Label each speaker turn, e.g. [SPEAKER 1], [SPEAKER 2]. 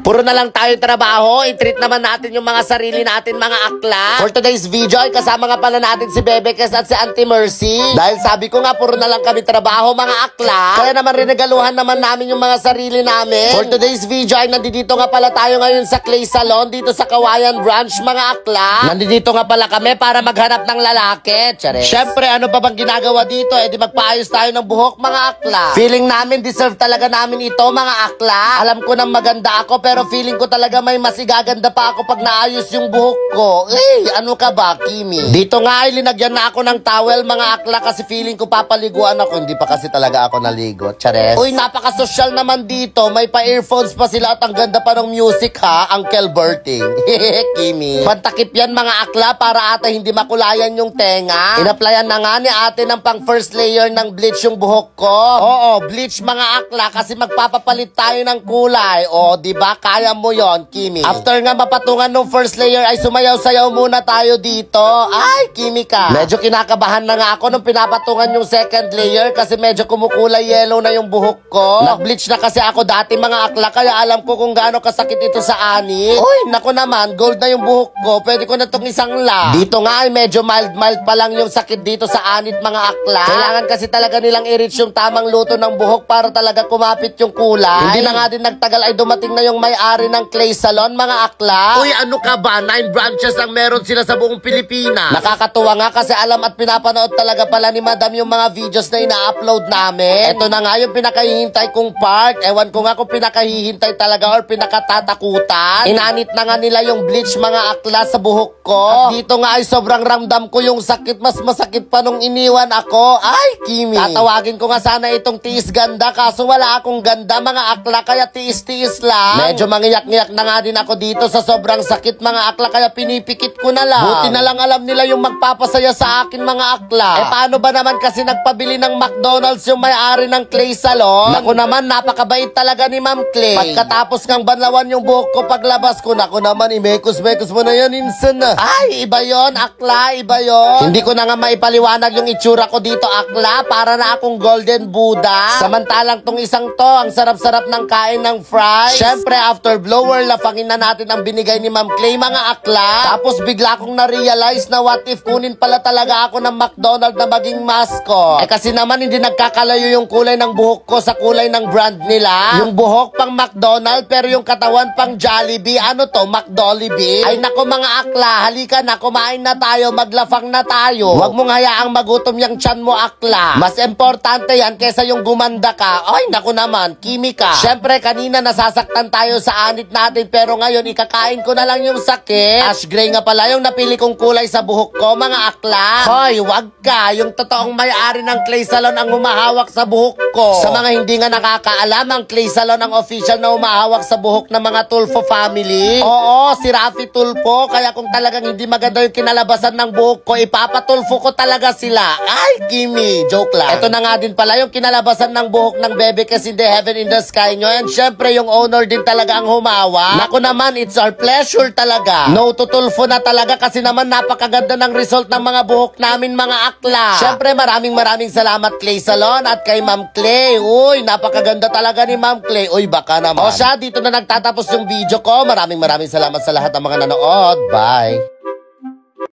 [SPEAKER 1] Puro na lang tayo trabaho, i-treat naman natin yung mga sarili natin mga akla. For today's video ay kasama nga pala natin si Bebe Kes at si Auntie Mercy. Dahil sabi ko nga puro na lang kami trabaho mga akla, kaya naman rinegaluhan naman namin yung mga sarili namin. For today's video ay nandito nga pala tayo ngayon sa Clay Salon dito sa Kawayan Branch mga akla. Nandito nga pala kami para maghanap ng lalaki. Chares. Syempre ano pa bang ginagawa dito? Eh di magpaayos tayo ng buhok mga akla. Feeling namin deserve talaga namin ito mga akla. Alam ko nang maganda ako pero feeling ko talaga may mas igaganda pa ako pag naayos yung buhok ko. Eh, ano ka ba, Kimi? Dito nga ay linagyan na ako ng towel mga akla kasi feeling ko papaliguan ako. Hindi pa kasi talaga ako naligo. Chares. Uy, napaka-social naman dito. May pa-earphones pa sila at ang ganda pa ng music ha, Uncle Berting. Kimi. Pantakip yan mga akla para ata hindi makulayan yung tenga. Inaplayan na nga ni ate ng pang first layer ng bleach yung buhok ko. Oo, bleach mga akla kasi magpapapalit tayo ng kulay. O, diba? Kaya mo yon, Kimi. After nga mapatungan ng first layer ay sumayaw-sayaw muna tayo dito. Ay, Kimi ka. Medyo kinakabahan na nga ako nung pinapatungan yung second layer kasi medyo kumukulay yellow na yung buhok ko. Nag-bleach na kasi ako dati mga akla kaya alam ko kung gaano kasakit ito sa ani. Uy, naku naman, gold na yung buhok ko. Pwede ko na itong isang la. Dito nga ay medyo mild pa lang yung sakit dito sa anit mga akla. Kailangan kasi talaga nilang i-reach yung tamang luto ng buhok para talaga kumapit yung kulay. Hindi na nga din nagtagal ay dumating na yung may-ari ng Clay Salon mga akla. Uy, ano ka ba? 9 branches ang meron sila sa buong Pilipinas. Nakakatuwa nga kasi alam at pinapanood talaga pala ni Madam yung mga videos na ina-upload namin. Ito na nga yung pinakahihintay kong part. Ewan ko nga kung pinakahihintay talaga or pinakatatakutan. Inanit na nga nila yung bleach mga akla sa buhok ko. At dito nga ay sobrang ramdam ko yung sakit. Mas masakit pa nung iniwan ako. Ay, Kimi. Tatawagin ko nga sana itong tiis ganda kaso wala akong ganda mga akla kaya tiis-tiis lang. Medyo mangiyak-ngiyak na nga din ako dito sa sobrang sakit mga akla kaya pinipikit ko na lang. Buti na lang alam nila yung magpapasaya sa akin mga akla. Eh paano ba naman kasi nagpabili ng McDonald's yung may-ari ng Clay Salon? Naku naman napakabait talaga ni Ma'am Clay. Pagkatapos ng banlawan yung buhok ko paglabas ko, naku naman imekos-mekos mo na yan insan na. Ay iba yon akla, iba yon. Hindi ko na nga maipaliwanag yung itsura ko dito akla, para na akong golden Buddha. Samantalang tong isang to ang sarap-sarap ng kain ng fries. Syempre after blower lafangin na natin ang binigay ni Ma'am Clay mga akla. Tapos bigla akong na-realize na what if kunin pala talaga ako ng McDonald's na maging mascot. Eh kasi naman hindi nagkakalayo yung kulay ng buhok ko sa kulay ng brand nila. Yung buhok pang McDonald's pero yung katawan pang Jollibee. Ano to? McDollibee? Ay nako mga akla, halika na, kumain na tayo, maglafang na tayo. Huwag mong hayaang magutom yung tiyan mo akla. Mas importante yan kesa yung gumanda ka. Ay nako naman, Kimi ka. Syempre kanina nasasaktan tayo sa anit natin pero ngayon ikakain ko na lang yung sakit. Ash gray nga pala yung napili kong kulay sa buhok ko mga akla. Hoy, wag ka. Yung totoong may-ari ng Clay Salon ang humahawak sa buhok ko. Sa mga hindi nga nakakaalam, ang Clay Salon ang official na humahawak sa buhok ng mga Tulfo family. Oo, si Rafi Tulfo. Kaya kung talagang hindi maganda yung kinalabasan ng buhok ko, ipapatulfo ko talaga sila. Ay, Kimi. Joke lang. Ito na nga din pala yung kinalabasan ng buhok ng Bebe Kes in the Heaven in the Sky nyo. And syempre yung owner din talaga ang humawa. Naku naman, it's our pleasure talaga. No tutulfo na talaga kasi naman napakaganda ng result ng mga buhok namin mga akla. Syempre maraming salamat Clay Salon at kay Ma'am Clay. Uy, napakaganda talaga ni Ma'am Clay. Uy, baka naman. O siya, dito na nagtatapos yung video ko. Maraming salamat sa lahat ng mga nanood. Bye.